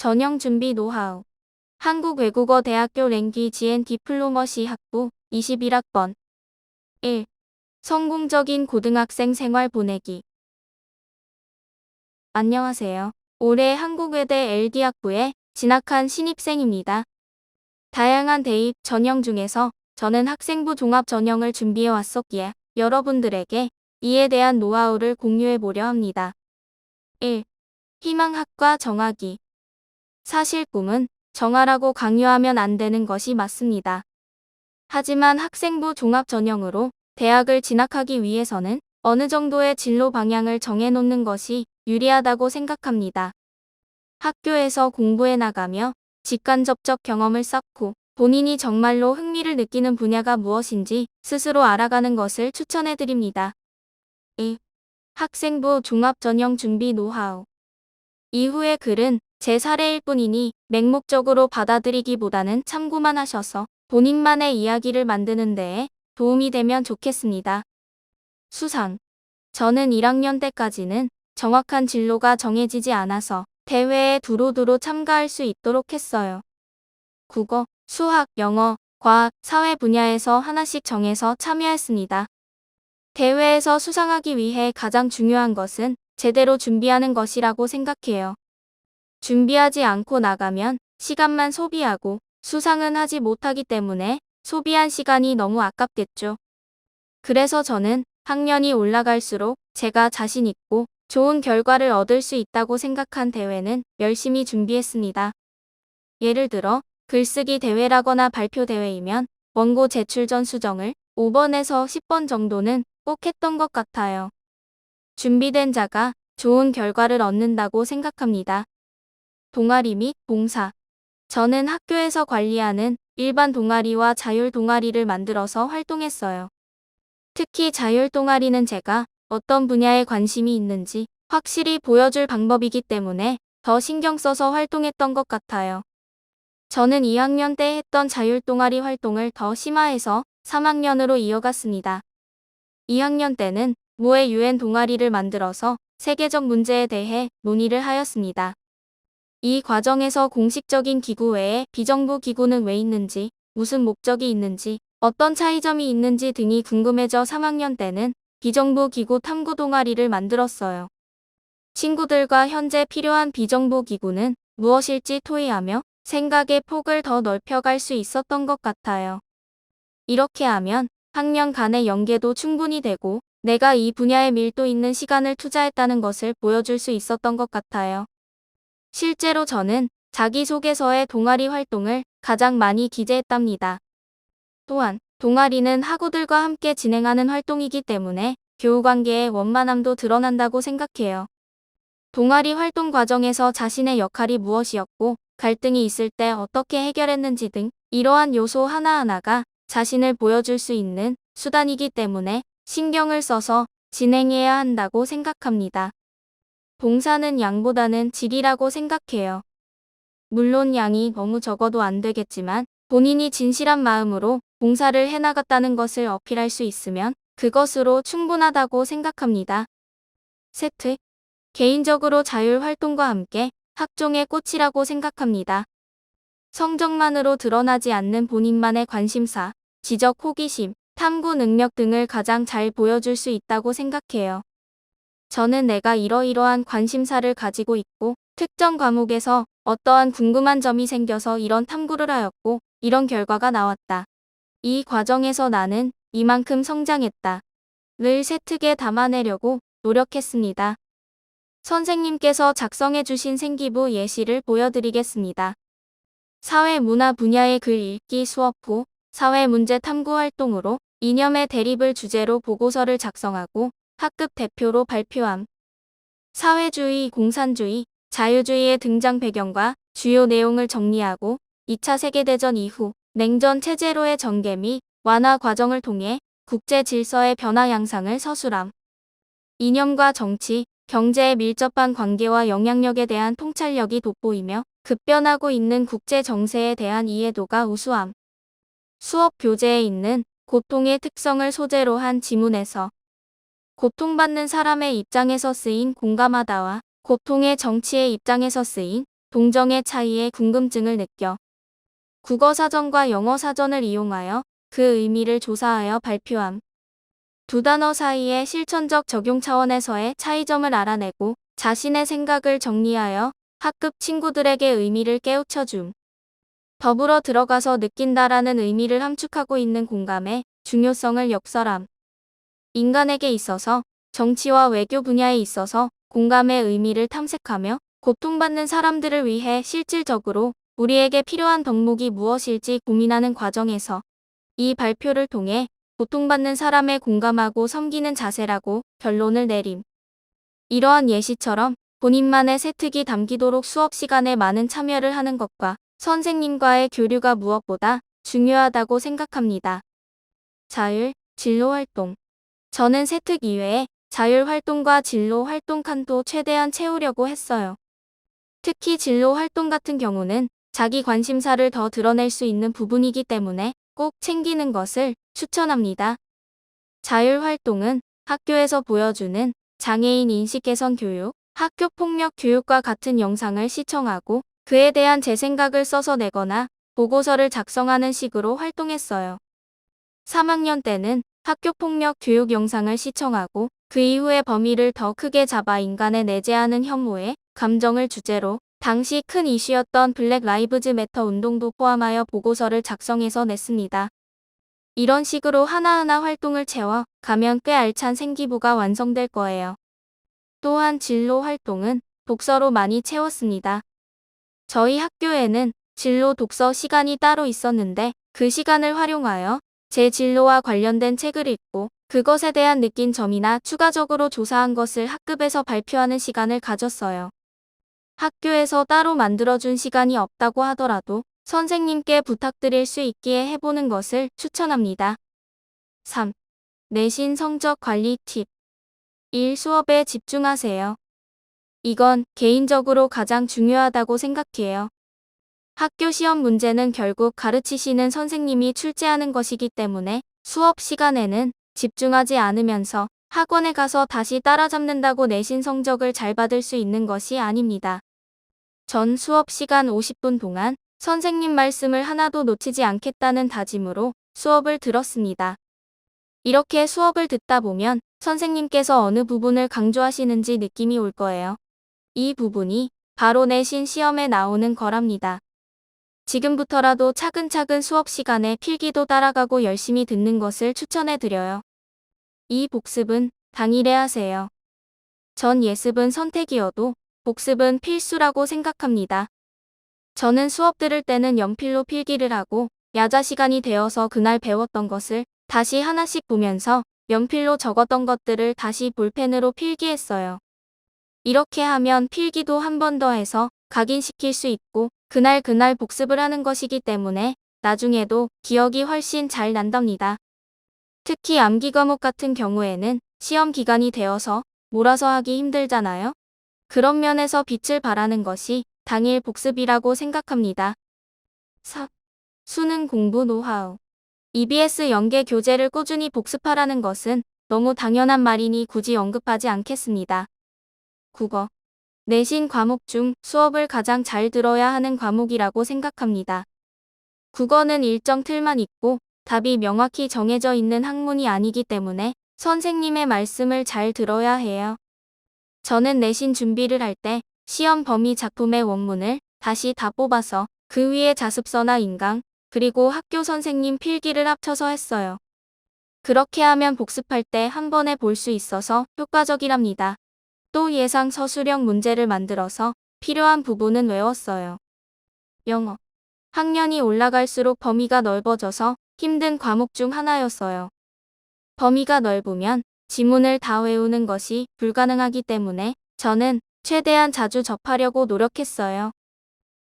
전형 준비 노하우. 한국외국어대학교 랭귀지 앤 디플로머시 학부 21학번 1. 성공적인 고등학생 생활 보내기. 안녕하세요. 올해 한국외대 LD학부에 진학한 신입생입니다. 다양한 대입 전형 중에서 저는 학생부 종합 전형을 준비해 왔었기에 여러분들에게 이에 대한 노하우를 공유해 보려 합니다. 1. 희망학과 정하기. 사실 꿈은 정하라고 강요하면 안 되는 것이 맞습니다. 하지만 학생부 종합 전형으로 대학을 진학하기 위해서는 어느 정도의 진로 방향을 정해놓는 것이 유리하다고 생각합니다. 학교에서 공부해 나가며 직간접적 경험을 쌓고 본인이 정말로 흥미를 느끼는 분야가 무엇인지 스스로 알아가는 것을 추천해 드립니다. 2. 학생부 종합 전형 준비 노하우. 이후의 글은 제 사례일 뿐이니 맹목적으로 받아들이기보다는 참고만 하셔서 본인만의 이야기를 만드는 데에 도움이 되면 좋겠습니다. 수상. 저는 1학년 때까지는 정확한 진로가 정해지지 않아서 대회에 두루두루 참가할 수 있도록 했어요. 국어, 수학, 영어, 과학, 사회 분야에서 하나씩 정해서 참여했습니다. 대회에서 수상하기 위해 가장 중요한 것은 제대로 준비하는 것이라고 생각해요. 준비하지 않고 나가면 시간만 소비하고 수상은 하지 못하기 때문에 소비한 시간이 너무 아깝겠죠. 그래서 저는 학년이 올라갈수록 제가 자신 있고 좋은 결과를 얻을 수 있다고 생각한 대회는 열심히 준비했습니다. 예를 들어 글쓰기 대회라거나 발표 대회이면 원고 제출 전 수정을 5번에서 10번 정도는 꼭 했던 것 같아요. 준비된 자가 좋은 결과를 얻는다고 생각합니다. 동아리 및 봉사. 저는 학교에서 관리하는 일반 동아리와 자율 동아리를 만들어서 활동했어요. 특히 자율 동아리는 제가 어떤 분야에 관심이 있는지 확실히 보여줄 방법이기 때문에 더 신경 써서 활동했던 것 같아요. 저는 2학년 때 했던 자율 동아리 활동을 더 심화해서 3학년으로 이어갔습니다. 2학년 때는 모의 UN 동아리를 만들어서 세계적 문제에 대해 논의를 하였습니다. 이 과정에서 공식적인 기구 외에 비정부 기구는 왜 있는지, 무슨 목적이 있는지, 어떤 차이점이 있는지 등이 궁금해져 3학년 때는 비정부 기구 탐구 동아리를 만들었어요. 친구들과 현재 필요한 비정부 기구는 무엇일지 토의하며 생각의 폭을 더 넓혀갈 수 있었던 것 같아요. 이렇게 하면 학년 간의 연계도 충분히 되고 내가 이 분야에 밀도 있는 시간을 투자했다는 것을 보여줄 수 있었던 것 같아요. 실제로 저는 자기소개서에 동아리 활동을 가장 많이 기재했답니다. 또한 동아리는 학우들과 함께 진행하는 활동이기 때문에 교우관계의 원만함도 드러난다고 생각해요. 동아리 활동 과정에서 자신의 역할이 무엇이었고 갈등이 있을 때 어떻게 해결했는지 등 이러한 요소 하나하나가 자신을 보여줄 수 있는 수단이기 때문에 신경을 써서 진행해야 한다고 생각합니다. 봉사는 양보다는 질이라고 생각해요. 물론 양이 너무 적어도 안 되겠지만 본인이 진실한 마음으로 봉사를 해나갔다는 것을 어필할 수 있으면 그것으로 충분하다고 생각합니다. 세트. 개인적으로 자율활동과 함께 학종의 꽃이라고 생각합니다. 성적만으로 드러나지 않는 본인만의 관심사, 지적 호기심, 탐구 능력 등을 가장 잘 보여줄 수 있다고 생각해요. 저는 내가 이러이러한 관심사를 가지고 있고 특정 과목에서 어떠한 궁금한 점이 생겨서 이런 탐구를 하였고 이런 결과가 나왔다. 이 과정에서 나는 이만큼 성장했다. 를 세특에 담아내려고 노력했습니다. 선생님께서 작성해 주신 생기부 예시를 보여드리겠습니다. 사회문화 분야의 글 읽기 수업 후 사회문제 탐구 활동으로 이념의 대립을 주제로 보고서를 작성하고 학급 대표로 발표함. 사회주의, 공산주의, 자유주의의 등장 배경과 주요 내용을 정리하고 2차 세계대전 이후 냉전 체제로의 전개 및 완화 과정을 통해 국제 질서의 변화 양상을 서술함. 이념과 정치, 경제의 밀접한 관계와 영향력에 대한 통찰력이 돋보이며 급변하고 있는 국제 정세에 대한 이해도가 우수함. 수업 교재에 있는 고통의 특성을 소재로 한 지문에서 고통받는 사람의 입장에서 쓰인 공감하다와 고통의 정치의 입장에서 쓰인 동정의 차이에 궁금증을 느껴 국어사전과 영어사전을 이용하여 그 의미를 조사하여 발표함. 두 단어 사이의 실천적 적용 차원에서의 차이점을 알아내고 자신의 생각을 정리하여 학급 친구들에게 의미를 깨우쳐줌. 더불어 들어가서 느낀다라는 의미를 함축하고 있는 공감의 중요성을 역설함. 인간에게 있어서 정치와 외교 분야에 있어서 공감의 의미를 탐색하며 고통받는 사람들을 위해 실질적으로 우리에게 필요한 덕목이 무엇일지 고민하는 과정에서 이 발표를 통해 고통받는 사람에 공감하고 섬기는 자세라고 결론을 내림. 이러한 예시처럼 본인만의 세특이 담기도록 수업 시간에 많은 참여를 하는 것과 선생님과의 교류가 무엇보다 중요하다고 생각합니다. 자율, 진로 활동. 저는 세특 이외에 자율 활동과 진로 활동 칸도 최대한 채우려고 했어요. 특히 진로 활동 같은 경우는 자기 관심사를 더 드러낼 수 있는 부분이기 때문에 꼭 챙기는 것을 추천합니다. 자율 활동은 학교에서 보여주는 장애인 인식 개선 교육, 학교 폭력 교육과 같은 영상을 시청하고 그에 대한 제 생각을 써서 내거나 보고서를 작성하는 식으로 활동했어요. 3학년 때는 학교 폭력 교육 영상을 시청하고 그 이후에 범위를 더 크게 잡아 인간에 내재하는 혐오의 감정을 주제로 당시 큰 이슈였던 블랙 라이브즈 매터 운동도 포함하여 보고서를 작성해서 냈습니다. 이런 식으로 하나하나 활동을 채워 가면 꽤 알찬 생기부가 완성될 거예요. 또한 진로 활동은 독서로 많이 채웠습니다. 저희 학교에는 진로 독서 시간이 따로 있었는데 그 시간을 활용하여 제 진로와 관련된 책을 읽고 그것에 대한 느낀 점이나 추가적으로 조사한 것을 학급에서 발표하는 시간을 가졌어요. 학교에서 따로 만들어준 시간이 없다고 하더라도 선생님께 부탁드릴 수 있기에 해보는 것을 추천합니다. 3. 내신 성적 관리 팁. 1. 수업에 집중하세요. 이건 개인적으로 가장 중요하다고 생각해요. 학교 시험 문제는 결국 가르치시는 선생님이 출제하는 것이기 때문에 수업 시간에는 집중하지 않으면서 학원에 가서 다시 따라잡는다고 내신 성적을 잘 받을 수 있는 것이 아닙니다. 전 수업 시간 50분 동안 선생님 말씀을 하나도 놓치지 않겠다는 다짐으로 수업을 들었습니다. 이렇게 수업을 듣다 보면 선생님께서 어느 부분을 강조하시는지 느낌이 올 거예요. 이 부분이 바로 내신 시험에 나오는 거랍니다. 지금부터라도 차근차근 수업 시간에 필기도 따라가고 열심히 듣는 것을 추천해드려요. 이 복습은 당일에 하세요. 전 예습은 선택이어도 복습은 필수라고 생각합니다. 저는 수업 들을 때는 연필로 필기를 하고 야자 시간이 되어서 그날 배웠던 것을 다시 하나씩 보면서 연필로 적었던 것들을 다시 볼펜으로 필기했어요. 이렇게 하면 필기도 한 번 더 해서 각인시킬 수 있고 그날 복습을 하는 것이기 때문에 나중에도 기억이 훨씬 잘 난답니다. 특히 암기 과목 같은 경우에는 시험 기간이 되어서 몰아서 하기 힘들잖아요. 그런 면에서 빛을 발하는 것이 당일 복습이라고 생각합니다. 4. 수능 공부 노하우. EBS 연계 교재를 꾸준히 복습하라는 것은 너무 당연한 말이니 굳이 언급하지 않겠습니다. 국어. 내신 과목 중 수업을 가장 잘 들어야 하는 과목이라고 생각합니다. 국어는 일정 틀만 있고 답이 명확히 정해져 있는 학문이 아니기 때문에 선생님의 말씀을 잘 들어야 해요. 저는 내신 준비를 할 때 시험 범위 작품의 원문을 다시 다 뽑아서 그 위에 자습서나 인강, 그리고 학교 선생님 필기를 합쳐서 했어요. 그렇게 하면 복습할 때 한 번에 볼 수 있어서 효과적이랍니다. 또 예상 서술형 문제를 만들어서 필요한 부분은 외웠어요. 영어. 학년이 올라갈수록 범위가 넓어져서 힘든 과목 중 하나였어요. 범위가 넓으면 지문을 다 외우는 것이 불가능하기 때문에 저는 최대한 자주 접하려고 노력했어요.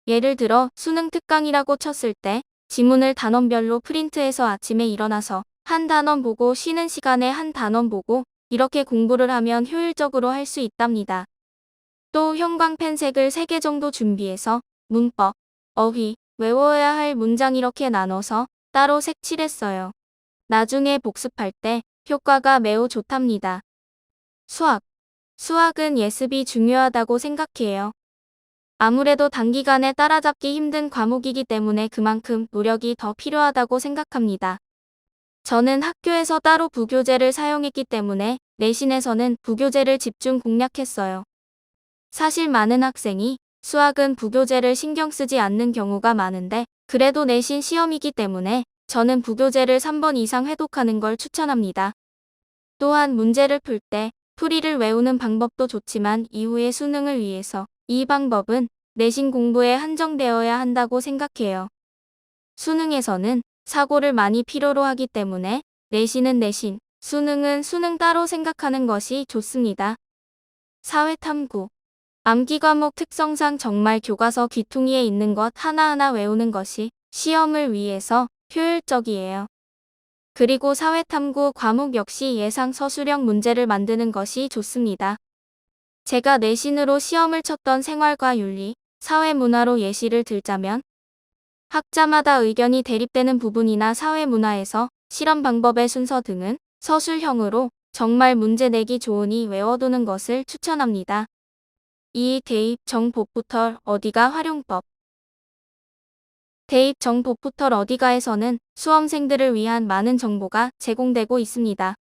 예를 들어 수능 특강이라고 쳤을 때 지문을 단원별로 프린트해서 아침에 일어나서 한 단원 보고 쉬는 시간에 한 단원 보고 이렇게 공부를 하면 효율적으로 할 수 있답니다. 또 형광펜색을 3개 정도 준비해서 문법, 어휘, 외워야 할 문장 이렇게 나눠서 따로 색칠했어요. 나중에 복습할 때 효과가 매우 좋답니다. 수학. 수학은 예습이 중요하다고 생각해요. 아무래도 단기간에 따라잡기 힘든 과목이기 때문에 그만큼 노력이 더 필요하다고 생각합니다. 저는 학교에서 따로 부교재를 사용했기 때문에 내신에서는 부교재를 집중 공략했어요. 사실 많은 학생이 수학은 부교재를 신경 쓰지 않는 경우가 많은데 그래도 내신 시험이기 때문에 저는 부교재를 3번 이상 회독하는 걸 추천합니다. 또한 문제를 풀 때 풀이를 외우는 방법도 좋지만 이후의 수능을 위해서 이 방법은 내신 공부에 한정되어야 한다고 생각해요. 수능에서는 사고를 많이 필요로 하기 때문에 내신은 내신, 수능은 수능 따로 생각하는 것이 좋습니다. 사회탐구. 암기 과목 특성상 정말 교과서 귀퉁이에 있는 것 하나하나 외우는 것이 시험을 위해서 효율적이에요. 그리고 사회탐구 과목 역시 예상 서술형 문제를 만드는 것이 좋습니다. 제가 내신으로 시험을 쳤던 생활과 윤리, 사회문화로 예시를 들자면 학자마다 의견이 대립되는 부분이나 사회문화에서 실험 방법의 순서 등은 서술형으로 정말 문제 내기 좋으니 외워두는 것을 추천합니다. 2. 대입 정복부터 어디가 활용법. 대입 정복부터 어디가에서는 수험생들을 위한 많은 정보가 제공되고 있습니다.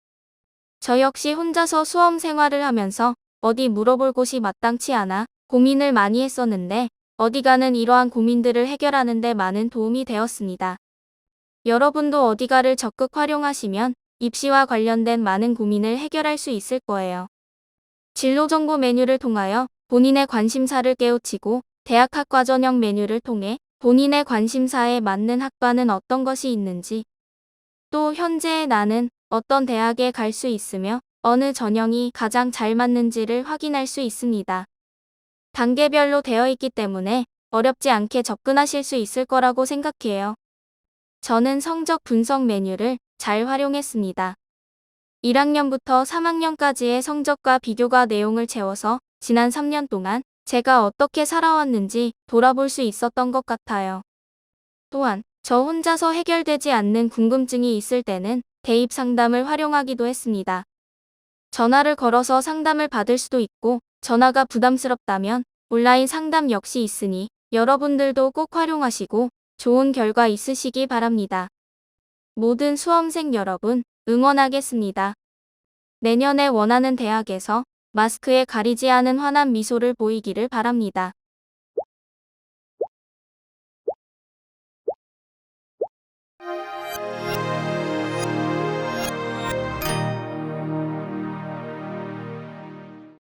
저 역시 혼자서 수험 생활을 하면서 어디 물어볼 곳이 마땅치 않아 고민을 많이 했었는데 어디가는 이러한 고민들을 해결하는 데 많은 도움이 되었습니다. 여러분도 어디가를 적극 활용하시면 입시와 관련된 많은 고민을 해결할 수 있을 거예요. 진로정보 메뉴를 통하여 본인의 관심사를 깨우치고 대학학과 전형 메뉴를 통해 본인의 관심사에 맞는 학과는 어떤 것이 있는지, 또 현재의 나는 어떤 대학에 갈 수 있으며 어느 전형이 가장 잘 맞는지를 확인할 수 있습니다. 단계별로 되어 있기 때문에 어렵지 않게 접근하실 수 있을 거라고 생각해요. 저는 성적 분석 메뉴를 잘 활용했습니다. 1학년부터 3학년까지의 성적과 비교과 내용을 채워서 지난 3년 동안 제가 어떻게 살아왔는지 돌아볼 수 있었던 것 같아요. 또한 저 혼자서 해결되지 않는 궁금증이 있을 때는 대입 상담을 활용하기도 했습니다. 전화를 걸어서 상담을 받을 수도 있고 전화가 부담스럽다면 온라인 상담 역시 있으니 여러분들도 꼭 활용하시고 좋은 결과 있으시기 바랍니다. 모든 수험생 여러분 응원하겠습니다. 내년에 원하는 대학에서 마스크에 가리지 않은 환한 미소를 보이기를 바랍니다.